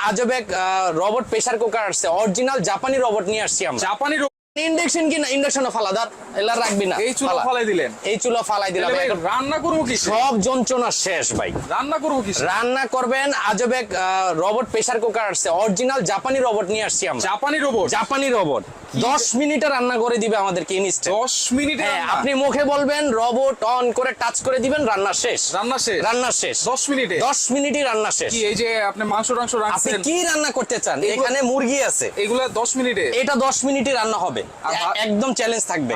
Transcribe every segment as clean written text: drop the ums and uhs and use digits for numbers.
আজব এক robot pressure cooker আসছে, অরিজিনাল জাপানি রোবট নিয়ে আসছি আমরা। জাপানি ইন্ডাকশন কি না, ইন্ডাকশন ফালাদার এলা রাখবি না, এই চুলা ফালাই দিলেন, এই চুলা ফালাই দিলাম। ভাই রান্না করবো কি? সব যন্ত্রণা শেষ ভাই, রান্না করবো কি? রান্না করবেন। আজব এক রোবট প্রেসার কুকার আসছে, অরিজিনাল জাপানি রোবট নিয়ে আসছি আমরা। জাপানি রোবট, জাপানি রোবট 10 মিনিটে রান্না করে দিবে আমাদেরকে ইনস্ট্যান্ট। 10 মিনিটে? হ্যাঁ, আপনি মুখে বলবেন, রোবট অন করে টাচ করে দিবেন, রান্না শেষ। রান্না শেষ, রান্না শেষ 10 মিনিটে। 10 মিনিটই রান্না শেষ। কি এই যে আপনি মাংস আপনি রাখছেন, কি রান্না করতে চান? এখানে মুরগি আছে, এগুলা 10 মিনিটে? এটা 10 মিনিটে রান্না হবে, একদম চ্যালেঞ্জ থাকবে।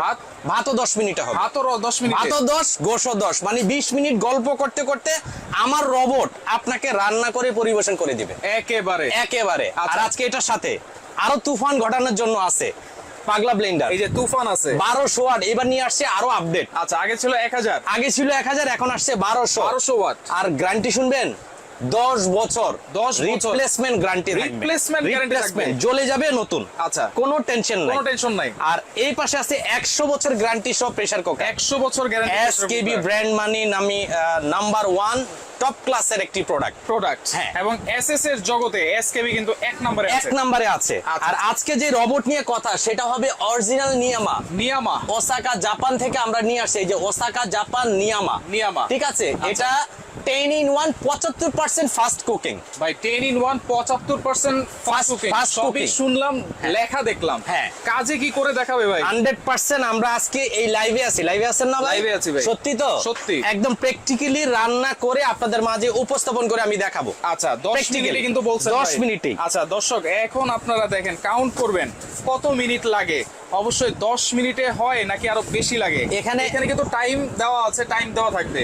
ভাতও 10 মিনিটে হবে, ভাতও 10 মিনিটে, ভাতও 10, গোশও 10, মানে 20 মিনিট গল্প করতে করতে আমার রোবট আপনাকে রান্না করে পরিবেশন করে দিবে একেবারে একেবারে। আর আজকে এটার সাথে আরো তুফান ঘটানোর জন্য আছে পাগলা ব্লেন্ডার। এই যে তুফান আছে 1200 ওয়াট, এবার নিয়ে আসছে আরো আপডেট। আচ্ছা, আগে ছিল 1000, আগে ছিল 1000, এখন আসছে 1200 ওয়াট। আর গ্যারান্টি শুনবেন 10 বছর, 10 বছর রিপ্লেসমেন্ট গ্যারান্টি থাকবে। রিপ্লেসমেন্ট গ্যারান্টি থাকবে, জ্বলে যাবে নতুন। আচ্ছা, কোনো টেনশন নাই, কোনো টেনশন নাই। আর এই পাশে আছে 100 বছর গ্যারান্টি সব প্রেসার কুকার, 100 বছর গ্যারান্টি, এসকেবি ব্র্যান্ড মানি নামি নাম্বার 1 টপ ক্লাসের একটি প্রোডাক্ট। হ্যাঁ, এবং এসএস এর জগতে এসকেবি কিন্তু এক নম্বরে আছে। আর আজকে যে রোবট নিয়ে কথা, সেটা হবে অরিজিনাল নিয়ামা ওসাকা জাপান থেকে আমরা নিয়ে আসছি। এই যে ওসাকা জাপান নিয়ামা, ঠিক আছে। এটা 10 in 1 75% ফাস্ট কুকিং ভাই। 10 in 1 75% ফাস্ট কুকিং, সবই শুনলাম, লেখা দেখলাম। হ্যাঁ, কাজে কি করে দেখাবে ভাই? 100% আমরা আজকে এই লাইভে আছি। লাইভে আছেন না ভাই? লাইভে আছি ভাই। সত্যি তো? সত্যি, একদম একদম প্র্যাকটিক্যালি রান্না করে আপনাদের মাঝে উপস্থাপন করে আমি দেখাবো। আচ্ছা, 10 মিনিটে কিন্তু বলছেন 10 মিনিটে। আচ্ছা দর্শক, এখন আপনারা দেখেন, কাউন্ট করবেন কত মিনিট লাগে। অবশ্যই 10 মিনিটে হয় নাকি আরো বেশি লাগে? এখানে কিন্তু টাইম দেওয়া আছে, টাইম দেওয়া থাকবে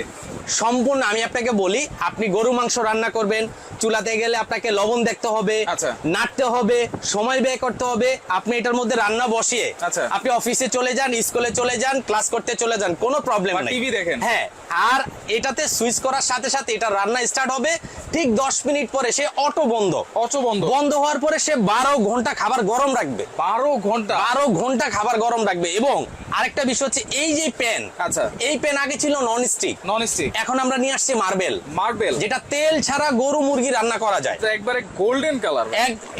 সম্পূর্ণ। আমি আপনাকে বলি, আপনি গরু মাংস রান্না করবেন, চুলাতে গেলে আপনাকে লবণ দেখতে হবে, আচ্ছা, নাড়তে হবে, সময় ব্যয় করতে হবে। আপনি এটার মধ্যে রান্না বসিয়ে আচ্ছা, আপনি অফিসে চলে যান, স্কুলে চলে যান, ক্লাস করতে চলে যান, কোনো প্রবলেম নাই, টিভি দেখেন। হ্যাঁ, আর এটাতে সুইচ করার সাথে সাথে এটা রান্না স্টার্ট হবে। ঠিক 10 মিনিট পরে সে অটো বন্ধ হওয়ার পরে সে 12 ঘন্টা খাবার গরম রাখবে। 12 ঘন্টা খাবার গরম রাখবে। এবং আরেকটা বিষয় হচ্ছে, এই যে প্যান, আচ্ছা, এই প্যান আগে ছিল নন স্টিক, এখন আমরা নিয়ে আসছি মার্বেল, যেটা তেল ছাড়া গরু মুরগি রান্না করা যায়। একবারে গোল্ডেন কালার।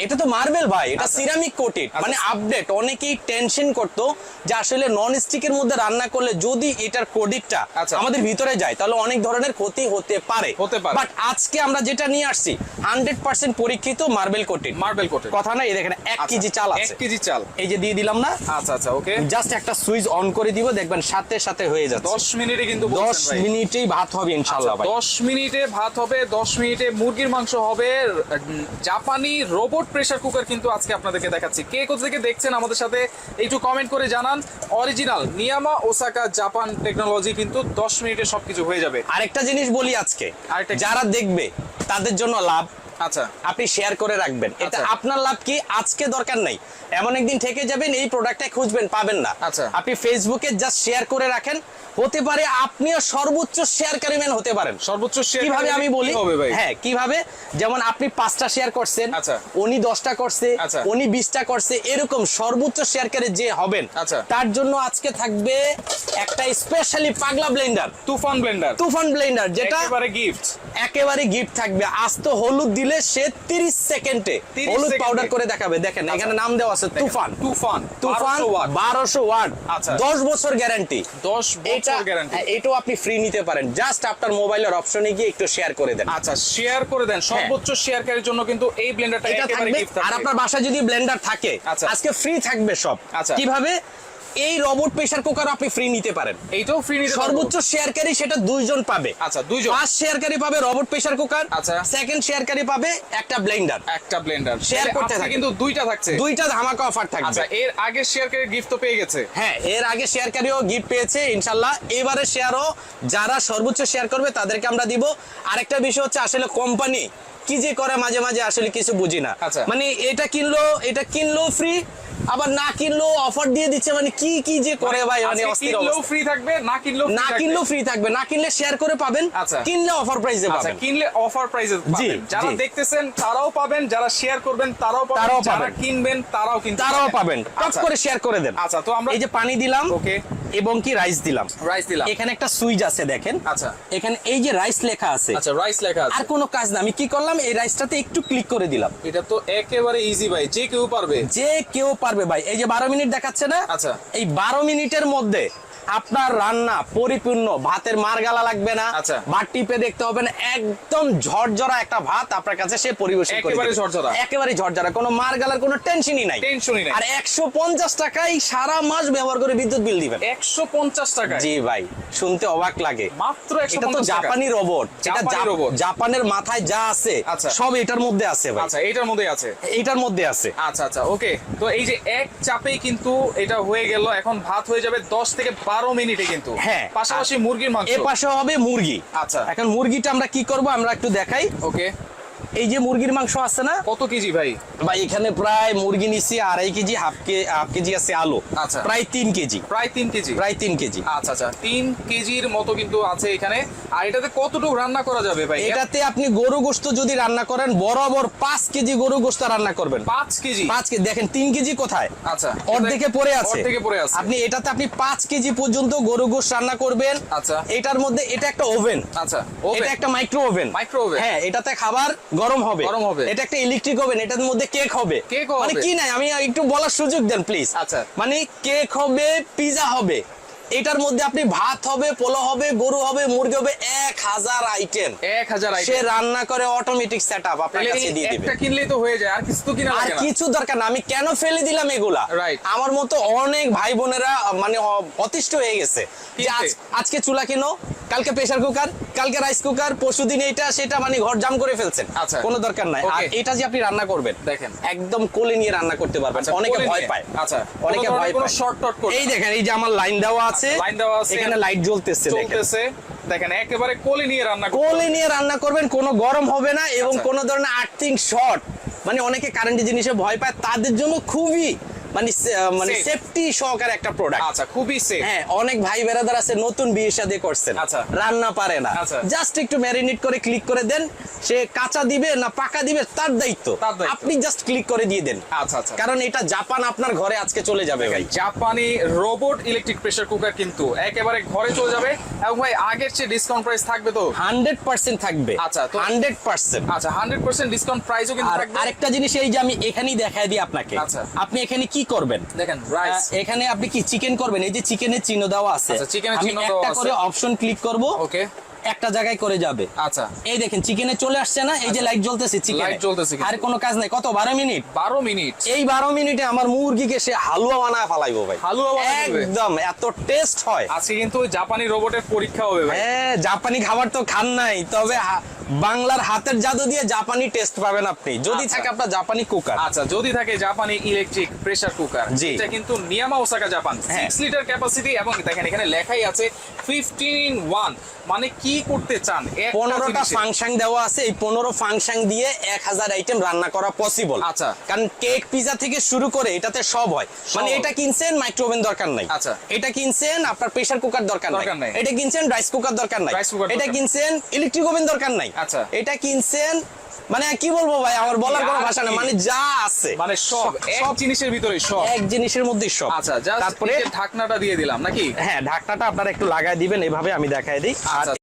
এটা তো মার্বেল ভাই, এটা সিরামিক কোটেড, মানে আপডেট। অনেকেই টেনশন করতো যে আসলে নন স্টিকের মধ্যে রান্না করলে যদি এটার কোডিটটা আমাদের ভিতরে যায়, তাহলে অনেক ধরনের ক্ষতি হতে পারে। বাট আজকে আমরা যেটা নিয়ে আসছি 100% পরীক্ষিত মার্বেল কোটেড। কথা না, এই দেখেন 1 কেজি চাল আছে, 1 কেজি চাল এই যে দিয়ে দিলাম না। আচ্ছা, ওকে। জাস্ট একটা সুইচ অন করে দিব, দেখবেন সাথে সাথে হয়ে যাচ্ছে। 10 মিনিটে কিন্তু 10 মিনিটেই ভাত হবে ইনশাআল্লাহ ভাই। 10 মিনিটে ভাত হবে, 10 মিনিটে মুরগির মাংস হবে। জাপানি রোবট প্রেসার কুকার কিন্তু আজকে আপনাদেরকে দেখাচ্ছি। কে কোথা থেকে দেখছেন আমাদের সাথে একটু কমেন্ট করে জানান। অরিজিনাল নিয়ামা ওসাকা জাপান টেকনোলজি, কিন্তু 10 মিনিটে সবকিছু হয়ে যাবে। আরেকটা জিনিস বলি আজকে, যারা দেখবে তাদের জন্য লাভ। আচ্ছা, আপনি শেয়ার করে রাখবেন, এটা আপনার লাভ। কি আজকে দরকার নাই, এমন একদিন থেকে যাবেন এই প্রোডাক্টটা খুঁজবেন, পাবেন না। আপনি ফেসবুকে জাস্ট শেয়ার করে রাখেন, হতে পারে আপনিও সর্বোচ্চ শেয়ারকারী ম্যান হতে পারেন। সর্বোচ্চ শেয়ার কিভাবে আমি বলি, হ্যাঁ কিভাবে, যেমন আপনি 5টা শেয়ার করছেন, উনি 10টা করছে, উনি 20টা করছে, এরকম সর্বোচ্চ শেয়ারকারী যে হবেন, তার জন্য আজকে থাকবে একটা স্পেশালি পাগলা ব্লেন্ডার, তুফান ব্লেন্ডার, যেটা একেবারে গিফট থাকবে। আস্ত হলুদ দিলে সে 30 সেকেন্ডে হলুদ পাউডার করে দেখাবে। দেখেন এখানে নাম দেওয়া আছে তুফান 1200 ওয়াট, 10 বছর গ্যারান্টি। 10 বছর গ্যারান্টি। এটাও আপনি ফ্রি নিতে পারেন, জাস্ট আপনার মোবাইলের অপশনে গিয়ে একটু শেয়ার করে দেন। আচ্ছা, শেয়ার করে দেন। সর্বোচ্চ শেয়ারকারীর জন্য কিন্তু এই ব্লেন্ডারটা একেবারে গিফট থাকবে। আর আপনার বাসায় যদি ব্লেন্ডার থাকে, আজকে ফ্রি থাকবে সব। কিভাবে? এই রোবট প্রেসার কুকার আপনি ফ্রি নিতে পারেন, এইটাও ফ্রি নিতে পারবেন। সর্বোচ্চ শেয়ারকারী সেটা 2 জন পাবে। আচ্ছা, 2 জন। ফার্স্ট শেয়ারকারী পাবে রোবট প্রেসার কুকার, সেকেন্ড শেয়ারকারী পাবে একটা ব্লেন্ডার। শেয়ার করতে থাকে, কিন্তু 2টা থাকছে, 2টা ধামাকা অফার থাকবে। আচ্ছা, এর আগে শেয়ারকারী গিফট তো পেয়ে গেছে। হ্যাঁ, এর আগে শেয়ারকারীও গিফট পেয়েছে ইনশাআল্লাহ। এবারে শেয়ারও যারা সর্বোচ্চ শেয়ার করবে তাদেরকে আমরা দিব। আরেকটা বিষয় হচ্ছে, আসলে কোম্পানি কি যে করে মাঝে মাঝে আসলে কিছু বুঝি না। মানে এটা কিনলো ফ্রি, আবার না কিনলেও অফার দিয়ে দিচ্ছে, মানে কি যে করে ভাই, মানে কিনলেও ফ্রি থাকবে, না কিনলেও ফ্রি থাকবে, না কিনলে শেয়ার করে পাবেন, কিনলে অফার প্রাইসে পাবেন। কিনলে অফার প্রাইসে পাবেন। যারা দেখতেছেন তারাও পাবেন, যারা শেয়ার করবেন তারাও পাবেন, যারা কিনবেন তারাও পাবেন। টপ করে শেয়ার করে দেন। আচ্ছা, তো আমরা এই যে পানি দিলাম, ওকে, এবং কি রাইস দিলাম। দিলাম। এখানে একটা সুইচ আছে দেখেন। আচ্ছা। এখানে এই যে রাইস লেখা আছে। আচ্ছা, রাইস লেখা আছে। আর কোনো কাজ না, আমি কি করলাম এই রাইসটাতে একটু ক্লিক করে দিলাম। এটা তো একেবারে ইজি ভাই, যে কেউ পারবে। যে কেউ পারবে ভাই। এই যে 12 মিনিট দেখাচ্ছে না? আচ্ছা। এই 12 মিনিটের মধ্যে আপনার রান্না পরিপূর্ণ, ভাতের মার গালা লাগবে না। আচ্ছা। ভাত টিপে দেখতে হবে না, একদম ঝরঝরা একটা ভাত আপনার কাছে সে পরিবেশন করে একেবারে দিবে। ঝরঝরা। একেবারে ঝরঝরা, কোনো মার গালার কোনো টেনশনই নাই। আর 150 টাকায় সারা মাস ব্যবহার করে বিদ্যুৎ বিল দিবেন। 150 টাকা? জি ভাই, শুনতে অবাক লাগে। মাত্র 150 এটা তো টাকা। জাপানি রোবট। জাপানি রোবট। জাপানের মাথায় যা আছে আচ্ছা। সব এটার মধ্যে আছে ভাই। আচ্ছা, এটার মধ্যে আছে। এটার মধ্যে আছে। আচ্ছা আচ্ছা, ওকে। তো এই যে এক চাপেই কিন্তু এটা হয়ে গেল। এখন ভাত হয়ে যাবে 10 থেকে 12 মিনিটে কিন্তু। হ্যাঁ। পাশাপাশি মুরগির মাংস। এ পাশে হবে মুরগি। আচ্ছা। এখন মুরগিটা আমরা কি করব আমরা একটু দেখাই। ওকে। এই যে মুরগির মাংস আছে না? কত কেজি ভাই? ভাই এখানে প্রায় মুরগি নিছি 2.5 কেজি, হাফ কেজি আছে আলু। আচ্ছা। প্রায় 3 কেজি। প্রায় 3 কেজি। প্রায় 3 কেজি। আচ্ছা আচ্ছা, 3 কেজির মতো কিন্তু আছে এখানে। আর এটাতে কতটুকু রান্না করা যাবে ভাই? এটাতে আপনি গরু গোশত যদি রান্না করেন বরাবর 5 কেজি গরু গোশত রান্না করবেন। 5 কেজি? 5 কেজি। দেখেন 3 কেজি কোথায়? আচ্ছা, অর্ধেকে পড়ে আছে। অর্ধেকে পড়ে আছে। আপনি এটাতে আপনি 5 কেজি পর্যন্ত গরু গোশত রান্না করবেন। আচ্ছা। এটার মধ্যে এটা একটা ওভেন। আচ্ছা, এটা একটা মাইক্রো ওভেন। Micro oven. হ্যাঁ, এটাতে খাবার গরম হবে। গরম হবে। এটা একটা ইলেকট্রিক ওভেন, এটার মধ্যে কেক হবে। কেক হবে? মানে কি নাই, আমি একটু বলার সুযোগ দেন প্লিজ। আচ্ছা। মানে কেক হবে, পিজা হবে, এটার মধ্যে আপনি ভাত হবে, পোলাও হবে, গরু হবে, মুরগি হবে, 1000 আইটেম। 1000 আইটেম। সে রান্না করে অটোমেটিক সেটআপ আপনার কাছে দিয়ে দিবে। একটা কিনলেই তো হয়ে যায়, আর কিছু তো কিনা আর লাগে না। কিছু দরকার না। আমি কেন ফেলে দিলাম এগুলা? Right. আমার মতো অনেক ভাই বোনেরা মানে অতিষ্ঠ হয়ে গেছে যে আজকে চুলা কিনো, কালকে প্রেসার কুকার, কালকে রাইস কুকার, পরশুদিন এইটা সেটা, মানে ঘর জাম করে ফেলছেন। আচ্ছা। কোনো দরকার নাই। আর এটা যে আপনি রান্না করবেন দেখেন একদম কোলে নিয়ে রান্না করতে পারবেন। আচ্ছা, অনেকে কোলে ভয় নিয়ে। পায়। আচ্ছা, অনেকে ভয় কোনো পায়। শর্ট টট করে। এই দেখেন, এই যে আমার লাইন দেওয়া আছে। লাইন দেওয়া আছে। এখানে লাইট জ্বলতেছে দেখেন। চলতেছে। দেখেন একেবারে কোলে নিয়ে রান্না করতে কোলে নিয়ে রান্না করবেন, কোনো গরম হবে না এবং আচ্ছা। কোনো ধরনের আর্থিং শর্ট, মানে অনেকে কারেন্টের জিনিসে ভয় পায়, তাদের জন্য খুবই মানে Safe. সেফটি সহকারে একটা প্রোডাক্ট। আচ্ছা, খুবই সেফ। হ্যাঁ, অনেক ভাই বেরাদার আছে নতুন বিয়ে শাদী করছেন, আচ্ছা। রান্না পারে না, আচ্ছা। জাস্ট একটু ম্যারিনেট করে ক্লিক করে দেন, সে কাঁচা দিবে না পাকা দিবে তার দায়িত্ব, তার দায়িত্ব। আপনি জাস্ট ক্লিক করে দিয়ে দেন। আচ্ছা আচ্ছা, কারণ এটা জাপান আপনার ঘরে আজকে চলে যাবে ভাই। জাপানি রোবট ইলেকট্রিক প্রেসার কুকার কিন্তু একেবারে ঘরে চলে যাবে। এবং ভাই আগের চেয়ে ডিসকাউন্ট প্রাইস থাকবে তো? 100% থাকবে। আচ্ছা, তো 100%। আচ্ছা, 100% ডিসকাউন্ট প্রাইসও কিন্তু আর থাকবে। আরেকটা জিনিস এই যে আমি এখানেই দেখাই দিই আপনাকে। আচ্ছা। আপনি এখানে কি করবেন দেখেন রাইস। এখানে আপনি কি চিকেন করবেন, এই যে চিকেনের চিহ্ন দেওয়া আছে। আচ্ছা, চিকেনের আমি চিহ্ন দেওয়া একটা আছে। করে অপশন ক্লিক করব, ওকে। একটা জায়গায় করে যাবে। আচ্ছা, এই দেখেন চিকেনে চলে আসছে না, এই যে লাইট জ্বলতেছে চিকেনে। লাইট জ্বলতেছে কিন্তু। আর কোনো কাজ নাই। কত? 12 মিনিট। 12 মিনিট। এই 12 মিনিটে আমার মুরগিকে সে হালুয়া বানায় ফেলাইবো ভাই। হালুয়া বানায় দিবে? একদম এত টেস্ট হয়। আজকে কিন্তু ওই জাপানি রোবটের পরীক্ষা হবে ভাই। হ্যাঁ, জাপানি খাবার তো খান নাই, তবে বাংলার হাতের জাদু দিয়ে জাপানি টেস্ট পাবেন আপনি, যদি আচ্ছা। থাকে আপনার জাপানি কুকার। আচ্ছা, যদি থাকে জাপানি ইলেকট্রিক প্রেসার কুকার। জি। এটা কিন্তু নিয়ামা ওসাকা জাপান, হ্যাঁ। 6 লিটার ক্যাপাসিটি। এবং দেখেন এখানে লেখাই আছে 15-in-1। মানে কি করতে চান? 15টা ফাংশন দেওয়া আছে, এই 15 ফাংশন দিয়ে 1000 আইটেম রান্না করা পসিবল। আচ্ছা। কারণ কেক পিজা থেকে শুরু করে এটাতে সব হয়। মানে হয়। এটা কিনছেন মাইক্রোওভেন দরকার নাই। আচ্ছা। এটা কিনছেন আপনার প্রেসার কুকার দরকার দরকার নাই। নাই। এটা কিনছেন রাইস কুকার দরকার নাই। রাইস কুকার এটা দরকার। কিনছেন ইলেকট্রিক ওভেন দরকার নাই। আচ্ছা। এটা কিনছেন, মানে কি বলবো ভাই, আমার বলার কোনো ভাষা নেই, মানে যা আছে মানে সব এক জিনিসের ভিতরে সব এক জিনিসের মধ্যেই সব। আচ্ছা, জাস্ট তারপরে ঢাকনাটা দিয়ে দিলাম নাকি? হ্যাঁ, ঢাকনাটা আপনারা একটু লাগাই দিবেন, এভাবে আমি দেখাই দিই। আর আচ্ছা।